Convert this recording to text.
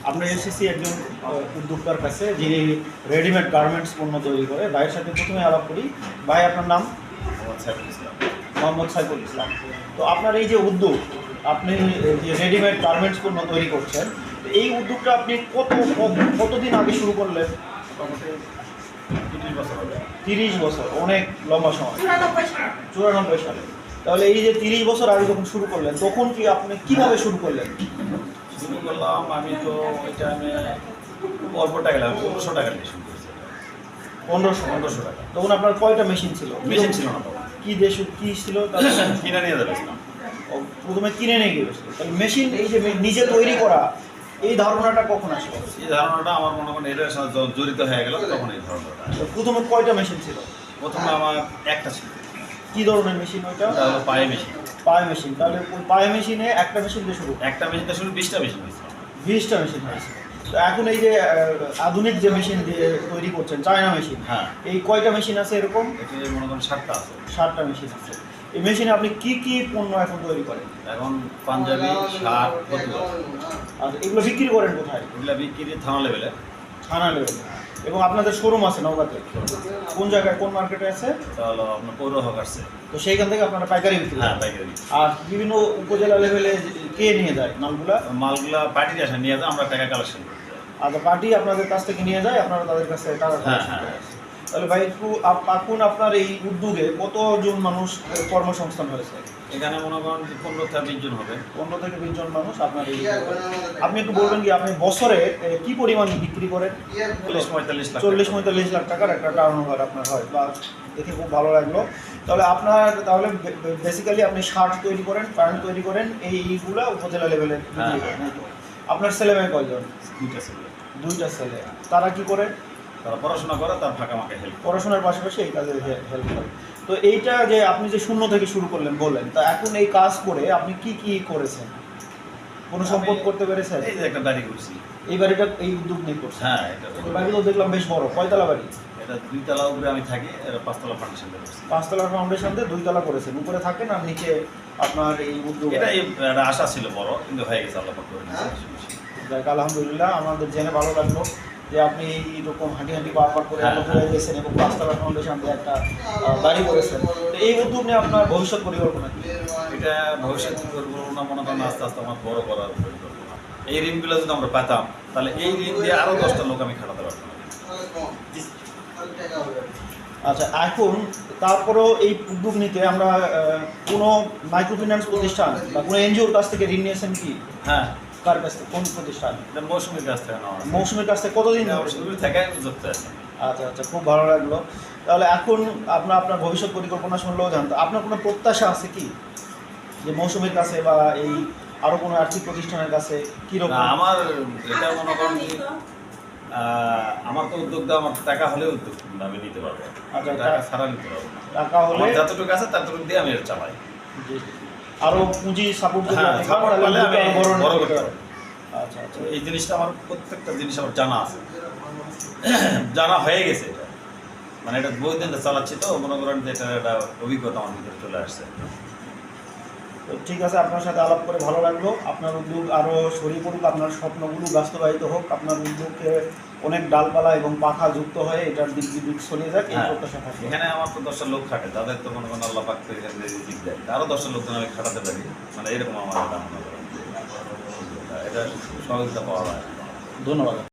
আমরা এসেছি একজন উদ্যোক্তার কাছে যিনি রেডিমেড গার্মেন্টস পণ্য তৈরি করে। ভাইয়ের সাথে প্রথমে আলাপ করি। ভাই, আপনার নাম? মোহাম্মদ সাইফুল ইসলাম। তো আপনার এই যে উদ্যোগ, আপনি যে রেডিমেড গার্মেন্টস পণ্য তৈরি করছেন, এই উদ্যোগটা আপনি কতদিন আগে শুরু করলেন? 30 বছর, অনেক লম্বা সময়। 94 সালে। তাহলে এই যে 30 বছর আগে যখন শুরু করলেন, তখন কি আপনি কিভাবে শুরু করলেন? শুরু করলাম আমি তো ওই টাইমে অল্প টাকা লাগবে, 1500 টাকা দিয়ে শুরু করেছি। 1500 টাকা। তখন আপনার কয়টা মেশিন ছিল? মেশিন ছিল না তখন। কি ছিল? কিনে নিয়ে যাবেছিলাম। প্রথমে কিনে নিয়ে গিয়েছিল। তাহলে মেশিন এই যে নিজে তৈরি করা, এই ধারণাটা কখন আসলো? এই ধারণাটা আমার মনে করেন এটার সাথে যখন জড়িত হয়ে গেল তখন এই ধারণাটা। প্রথমে কয়টা মেশিন ছিল? প্রথমে আমার একটা ছিল। কি ধরনের মেশিন ওইটা? হলো পায়ে মেশিন। পায়ে মেশিন। তাহলে ওই পায়ে মেশিনে একটা মেশিন দিয়ে শুরু? একটা মেশিনটা শুরু 20টা মেশিন হয়েছিল। 20টা মেশিন হয়েছে। তো এখন এই যে আধুনিক যে মেশিন দিয়ে তৈরি করছেন, চায়না মেশিন, হ্যাঁ, এই কয়টা মেশিন আছে এরকম? এটা মনে করেন 7টা আছে। 7টা মেশিন আছে। এই মেশিনে আপনি কি কি পণ্য এখন তৈরি করেন? এখন পাঞ্জাবি, শার্ট, ফতুয়া। আচ্ছা, এগুলো বিক্রি করেন কোথায়? এগুলো বিক্রি থানা লেভেলে। থানা লেভেলে। এবং আপনাদের শোরুম আছে নওগাঁতে? কোন জায়গায়, কোন মার্কেটে আছে? এটা হলো আপনার পৌর হক আছে। তো সেইখান থেকে আপনারা পাইকারি বিক্রি? হ্যাঁ, পাইকারি। আর বিভিন্ন উপজেলা লেভেলে কে নিয়ে যায় মালগুলা? মালগুলা পার্টির আসে নিয়ে যায়, আমরা টাকা কালেকশন করি। আচ্ছা, পার্টি আপনাদের কাছ থেকে নিয়ে যায়, আপনারা তাদের কাছে টাকা কালেকশন হ্যাঁ, করে হ্যাঁ। আসেন। তাহলে ভাই, একটু এখন আপনার এই উদ্যোগে কতজন মানুষ কর্মসংস্থান হয়েছে? এখানে মনে করেন 15 থেকে 20 জন হবে। 15 থেকে 20 জন মানুষ আপনার এই উদ্যোগে। আপনি একটু বলবেন কি আপনি বছরে কি পরিমাণ বিক্রি করেন? 40-45 লাখ। 40-45 লাখ টাকার একটা টার্নওভার আপনার হয়, বা দেখে খুব ভালো লাগলো। তাহলে আপনার বেসিক্যালি আপনি শার্ট তৈরি করেন, প্যান্ট তৈরি করেন, এইগুলা উপজেলা লেভেলে বিক্রি করেন। আপনার ছেলে মেয়ে কয়জন? 2টা ছেলে। 2টা ছেলে। তারা কি করে? তারা পড়াশোনা করে, তার ফাঁকা মাকে হেল্প। পড়াশোনার পাশাপাশি এই কাজে হেল্প করে। তো এইটা যে আপনি যে শূন্য থেকে শুরু করলেন বললেন, তা এখন এই কাজ করে আপনি কি কি করেছেন? কোনো সম্পদ করতে পেরেছেন? এই যে একটা বাড়ি করছি। এই বাড়িটা এই উদ্যোগ নিয়ে করছেন? হ্যাঁ, এটা এই বাড়ি তো দেখলাম বেশ বড়। কয়তলা বাড়ি? এটা 2 তলা উপরে আমি থাকি, এটা 5 তলা ফাউন্ডেশন করছি। 5 তলার ফাউন্ডেশন দিয়ে 2 তলা করেছেন। উপরে থাকেন আর নিচে আপনার এই উদ্যোগ। এটা একটা আশা ছিল বড়, কিন্তু হয়ে গেছে, আল্লাহ পাক করে দিয়েছে। যাক, আলহামদুলিল্লাহ, আমাদের জেনে ভালো লাগলো যে আপনি এইরকম হাঁটি পার করে এত ঘুরে গেছেন এবং 5 তলার ফাউন্ডেশন দিয়ে একটা বাড়ি করেছেন। তো এই উদ্যোগ নিয়ে আপনার ভবিষ্যৎ পরিকল্পনা কি? এটা ভবিষ্যৎ পরিকল্পনা মনে করেন আস্তে আস্তে আমার বড় করার পরিকল্পনা। এই ঋণগুলো যদি আমরা পেতাম, তাহলে এই ঋণ দিয়ে আরও 10টা লোক আমি খাটাতে পারতাম। আচ্ছা, এখন তারপরেও এই উদ্যোগ নিতে আমরা কোনো মাইক্রোফিন্যান্স প্রতিষ্ঠান বা কোনো এনজিওর কাছ থেকে ঋণ নিয়েছেন কি? হ্যাঁ। কার কাছ থেকে? কোন প্রতিষ্ঠান? এটা মৌসুমীর কাছ থেকে নেওয়া। মৌসুমীর কাছ থেকে কতদিন? মৌসুমী থেকে যুক্ত আছে। আচ্ছা আচ্ছা, খুব ভালো লাগলো। তাহলে এখন আপনার ভবিষ্যৎ পরিকল্পনা শুনলেও জানতো, আপনার কোনো প্রত্যাশা আছে কি যে মৌসুমীর কাছে বা এই আরও কোনো আর্থিক প্রতিষ্ঠানের কাছে কীরকম? আমার এটা মনে করেন আমার তো উদ্যোগটা আমার টাকা হলে উদ্যোগ আমি নিতে পারবো। আচ্ছা, টাকা ছাড়া নিতে পারবো না। টাকা হলে যতটুকু আছে ততটুকু দিয়ে আমি এটা চালাই। আরও পুঁজি সাপোর্ট করলে আমি বড় করতে পারবো। আচ্ছা আচ্ছা, এই জিনিসটা আমার প্রত্যেকটা জিনিস আমার জানা আছে, জানা হয়ে গেছে। এটা মানে এটা বহুত দিন চালাচ্ছি, তো মনে করেন যে এটা একটা অভিজ্ঞতা আমার ভিতরে চলে আসছে। তো ঠিক আছে, আপনার সাথে আলাপ করে ভালো লাগলো। আপনার উদ্যোগ আরও ছড়িয়ে পড়ুক, আপনার স্বপ্নগুলো বাস্তবায়িত হোক, আপনার উদ্যোগকে অনেক ডালপালা এবং পাখা যুক্ত হয়ে এটার দিক ছড়িয়ে যাক, এই প্রত্যাশা থাকে। এখানে আমার তো 10টা লোক খাটে, তাদের তো মনে করেন আল্লাহ পাক থেকে এখান থেকে দিক দেয়, আরও 10টা লোক আমি খাটাতে পারি, মানে এরকম আমার এটা মনে করেন এটা সহযোগিতা পাওয়া যায়। ধন্যবাদ।